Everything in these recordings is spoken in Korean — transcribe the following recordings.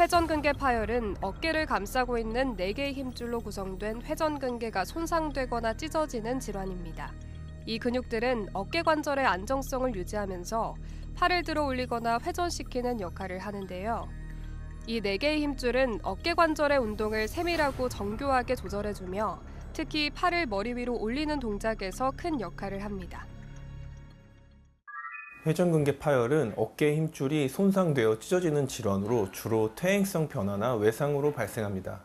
회전근개 파열은 어깨를 감싸고 있는 4개의 힘줄로 구성된 회전근개가 손상되거나 찢어지는 질환입니다. 이 근육들은 어깨 관절의 안정성을 유지하면서 팔을 들어 올리거나 회전시키는 역할을 하는데요. 이 4개의 힘줄은 어깨 관절의 운동을 세밀하고 정교하게 조절해주며 특히 팔을 머리 위로 올리는 동작에서 큰 역할을 합니다. 회전근개 파열은 어깨의 힘줄이 손상되어 찢어지는 질환으로 주로 퇴행성 변화나 외상으로 발생합니다.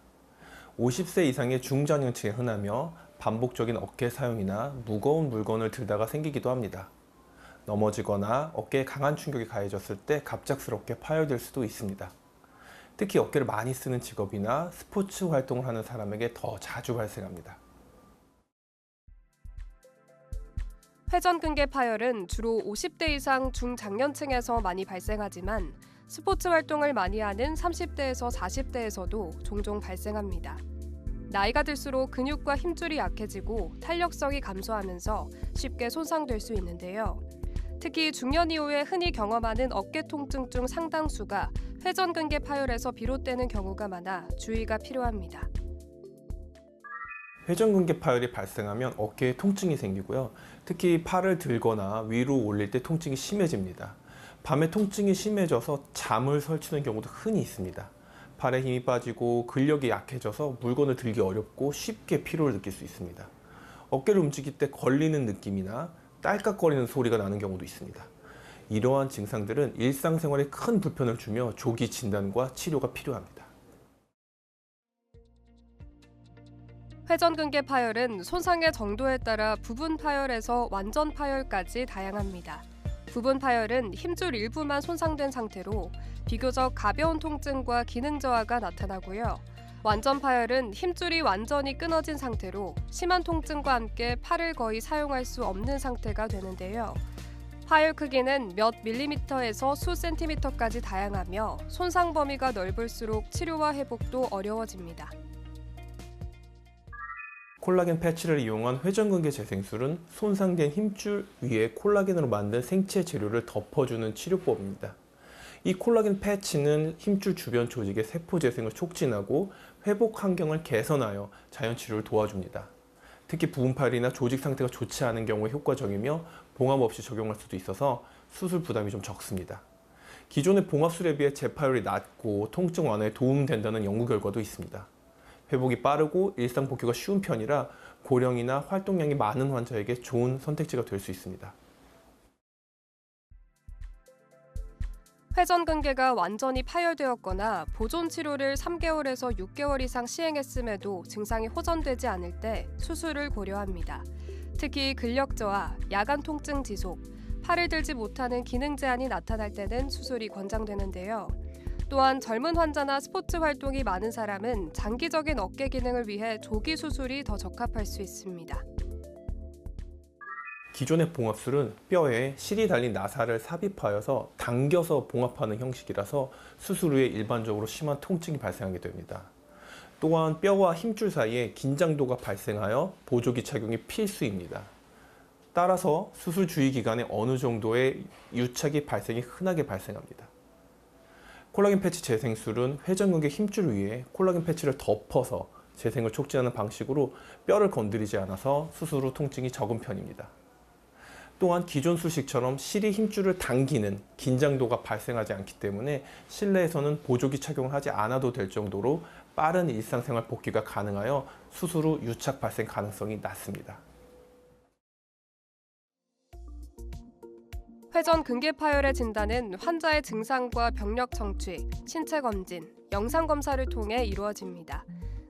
50세 이상의 중장년층에 흔하며 반복적인 어깨 사용이나 무거운 물건을 들다가 생기기도 합니다. 넘어지거나 어깨에 강한 충격이 가해졌을 때 갑작스럽게 파열될 수도 있습니다. 특히 어깨를 많이 쓰는 직업이나 스포츠 활동을 하는 사람에게 더 자주 발생합니다. 회전근개 파열은 주로 50대 이상 중장년층에서 많이 발생하지만 스포츠 활동을 많이 하는 30대에서 40대에서도 종종 발생합니다. 나이가 들수록 근육과 힘줄이 약해지고 탄력성이 감소하면서 쉽게 손상될 수 있는데요. 특히 중년 이후에 흔히 경험하는 어깨 통증 중 상당수가 회전근개 파열에서 비롯되는 경우가 많아 주의가 필요합니다. 회전근개 파열이 발생하면 어깨에 통증이 생기고요. 특히 팔을 들거나 위로 올릴 때 통증이 심해집니다. 밤에 통증이 심해져서 잠을 설치는 경우도 흔히 있습니다. 팔에 힘이 빠지고 근력이 약해져서 물건을 들기 어렵고 쉽게 피로를 느낄 수 있습니다. 어깨를 움직일 때 걸리는 느낌이나 딸깍거리는 소리가 나는 경우도 있습니다. 이러한 증상들은 일상생활에 큰 불편을 주며 조기 진단과 치료가 필요합니다. 회전근개 파열은 손상의 정도에 따라 부분 파열에서 완전 파열까지 다양합니다. 부분 파열은 힘줄 일부만 손상된 상태로 비교적 가벼운 통증과 기능 저하가 나타나고요. 완전 파열은 힘줄이 완전히 끊어진 상태로 심한 통증과 함께 팔을 거의 사용할 수 없는 상태가 되는데요. 파열 크기는 몇 밀리미터에서 수 센티미터까지 다양하며 손상 범위가 넓을수록 치료와 회복도 어려워집니다. 콜라겐 패치를 이용한 회전근개 재생술은 손상된 힘줄 위에 콜라겐으로 만든 생체 재료를 덮어주는 치료법입니다. 이 콜라겐 패치는 힘줄 주변 조직의 세포 재생을 촉진하고 회복 환경을 개선하여 자연 치료를 도와줍니다. 특히 부분 파열이나 조직 상태가 좋지 않은 경우에 효과적이며 봉합 없이 적용할 수도 있어서 수술 부담이 좀 적습니다. 기존의 봉합술에 비해 재파열이 낮고 통증 완화에 도움된다는 연구 결과도 있습니다. 회복이 빠르고 일상 복귀가 쉬운 편이라 고령이나 활동량이 많은 환자에게 좋은 선택지가 될 수 있습니다. 회전근개가 완전히 파열되었거나 보존 치료를 3개월에서 6개월 이상 시행했음에도 증상이 호전되지 않을 때 수술을 고려합니다. 특히 근력 저하, 야간 통증 지속, 팔을 들지 못하는 기능 제한이 나타날 때는 수술이 권장되는데요. 또한 젊은 환자나 스포츠 활동이 많은 사람은 장기적인 어깨 기능을 위해 조기 수술이 더 적합할 수 있습니다. 기존의 봉합술은 뼈에 실이 달린 나사를 삽입하여서 당겨서 봉합하는 형식이라서 수술 후에 일반적으로 심한 통증이 발생하게 됩니다. 또한 뼈와 힘줄 사이에 긴장도가 발생하여 보조기 착용이 필수입니다. 따라서 수술 주의 기간에 어느 정도의 유착이 발생이 흔하게 발생합니다. 콜라겐 패치 재생술은 회전근개 힘줄 위에 콜라겐 패치를 덮어서 재생을 촉진하는 방식으로 뼈를 건드리지 않아서 수술 후 통증이 적은 편입니다. 또한 기존 수식처럼 실이 힘줄을 당기는 긴장도가 발생하지 않기 때문에 실내에서는 보조기 착용을 하지 않아도 될 정도로 빠른 일상생활 복귀가 가능하여 수술 후 유착 발생 가능성이 낮습니다. 회전근개 파열의 진단은 환자의 증상과 병력 청취, 신체 검진, 영상 검사를 통해 이루어집니다.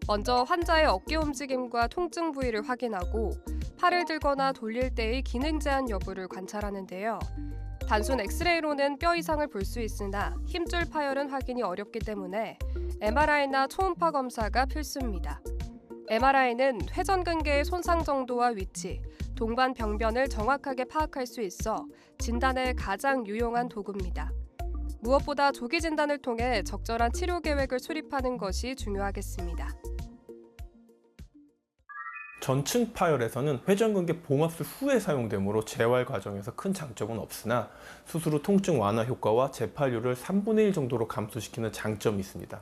먼저 환자의 어깨 움직임과 통증 부위를 확인하고 팔을 들거나 돌릴 때의 기능 제한 여부를 관찰하는데요. 단순 엑스레이로는 뼈 이상을 볼 수 있으나 힘줄 파열은 확인이 어렵기 때문에 MRI나 초음파 검사가 필수입니다. MRI는 회전근개의 손상 정도와 위치, 동반 병변을 정확하게 파악할 수 있어 진단에 가장 유용한 도구입니다. 무엇보다 조기 진단을 통해 적절한 치료 계획을 수립하는 것이 중요하겠습니다. 전층 파열에서는 회전근개 봉합술 후에 사용되므로 재활 과정에서 큰 장점은 없으나 수술 후 통증 완화 효과와 재팔률을 3분의 1 정도로 감소시키는 장점이 있습니다.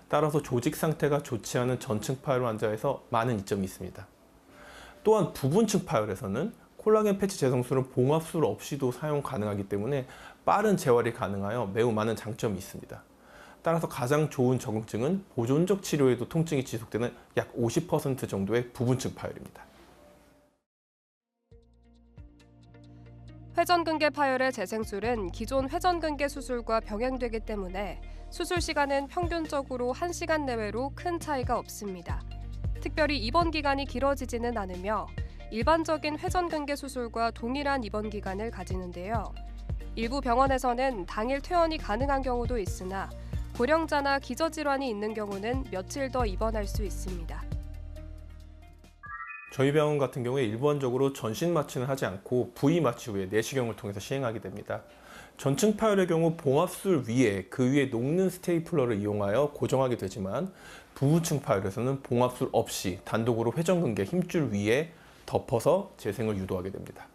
따라서 조직 상태가 좋지 않은 전층 파열 환자에서 많은 이점이 있습니다. 또한 부분층 파열에서는 콜라겐 패치 재생술은 봉합술 없이도 사용 가능하기 때문에 빠른 재활이 가능하여 매우 많은 장점이 있습니다. 따라서 가장 좋은 적응증은 보존적 치료에도 통증이 지속되는 약 50% 정도의 부분층 파열입니다. 회전근개 파열의 재생술은 기존 회전근개 수술과 병행되기 때문에 수술 시간은 평균적으로 1시간 내외로 큰 차이가 없습니다. 특별히 입원 기간이 길어지지는 않으며 일반적인 회전근개 수술과 동일한 입원 기간을 가지는데요. 일부 병원에서는 당일 퇴원이 가능한 경우도 있으나 고령자나 기저질환이 있는 경우는 며칠 더 입원할 수 있습니다. 저희 병원 같은 경우에 일반적으로 전신 마취는 하지 않고 부위 마취 후에 내시경을 통해서 시행하게 됩니다. 전층 파열의 경우 봉합술 위에 그 위에 녹는 스테이플러를 이용하여 고정하게 되지만 부분층 파열에서는 봉합술 없이 단독으로 회전근개 힘줄 위에 덮어서 재생을 유도하게 됩니다.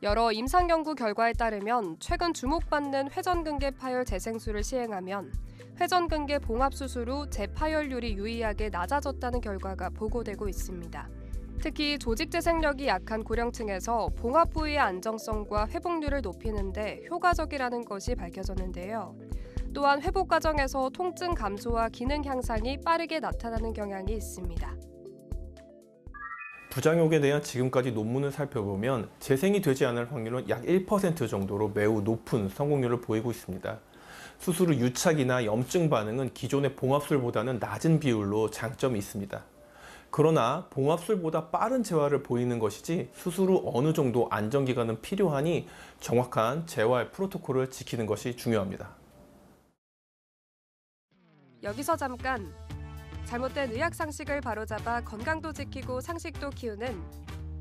여러 임상 연구 결과에 따르면 최근 주목받는 회전근개 파열 재생술을 시행하면 회전근개 봉합 수술 후 재파열률이 유의하게 낮아졌다는 결과가 보고되고 있습니다. 특히 조직 재생력이 약한 고령층에서 봉합 부위의 안정성과 회복률을 높이는 데 효과적이라는 것이 밝혀졌는데요. 또한 회복 과정에서 통증 감소와 기능 향상이 빠르게 나타나는 경향이 있습니다. 부작용에 대한 지금까지 논문을 살펴보면 재생이 되지 않을 확률은 약 1% 정도로 매우 높은 성공률을 보이고 있습니다. 수술 후 유착이나 염증 반응은 기존의 봉합술보다는 낮은 비율로 장점이 있습니다. 그러나 봉합술보다 빠른 재활을 보이는 것이지 수술 후 어느 정도 안정기간은 필요하니 정확한 재활 프로토콜을 지키는 것이 중요합니다. 여기서 잠깐! 잘못된 의학 상식을 바로잡아 건강도 지키고 상식도 키우는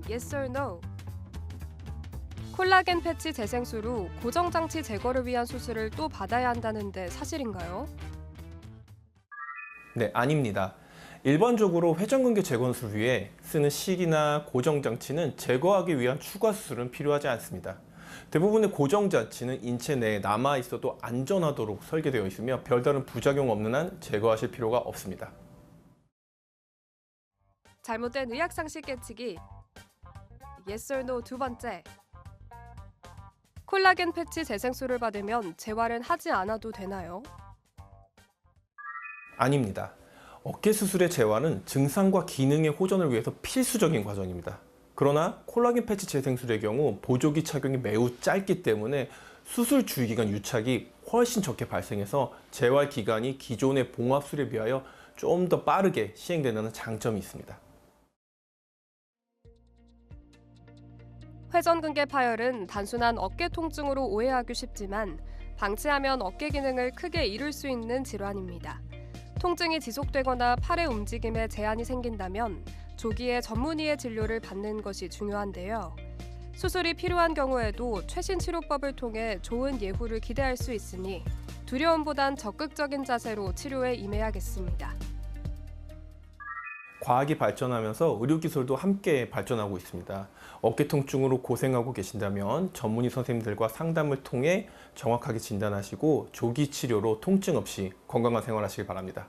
Yes or No. 콜라겐 패치 재생술 후 고정장치 제거를 위한 수술을 또 받아야 한다는데 사실인가요? 네, 아닙니다. 일반적으로 회전근개 재건술 위에 쓰는 실이나 고정장치는 제거하기 위한 추가 수술은 필요하지 않습니다. 대부분의 고정장치는 인체 내에 남아있어도 안전하도록 설계되어 있으며 별다른 부작용 없는 한 제거하실 필요가 없습니다. 잘못된 의학 상식 깨치기 Yes or No 두 번째. 콜라겐 패치 재생술을 받으면 재활은 하지 않아도 되나요? 아닙니다. 어깨 수술의 재활은 증상과 기능의 호전을 위해서 필수적인 과정입니다. 그러나 콜라겐 패치 재생술의 경우 보조기 착용이 매우 짧기 때문에 수술 주의기간 유착이 훨씬 적게 발생해서 재활 기간이 기존의 봉합술에 비하여 좀 더 빠르게 시행되는 장점이 있습니다. 회전근개 파열은 단순한 어깨 통증으로 오해하기 쉽지만 방치하면 어깨 기능을 크게 잃을 수 있는 질환입니다. 통증이 지속되거나 팔의 움직임에 제한이 생긴다면 조기에 전문의의 진료를 받는 것이 중요한데요. 수술이 필요한 경우에도 최신 치료법을 통해 좋은 예후를 기대할 수 있으니 두려움보단 적극적인 자세로 치료에 임해야겠습니다. 과학이 발전하면서 의료기술도 함께 발전하고 있습니다. 어깨 통증으로 고생하고 계신다면 전문의 선생님들과 상담을 통해 정확하게 진단하시고 조기 치료로 통증 없이 건강한 생활하시길 바랍니다.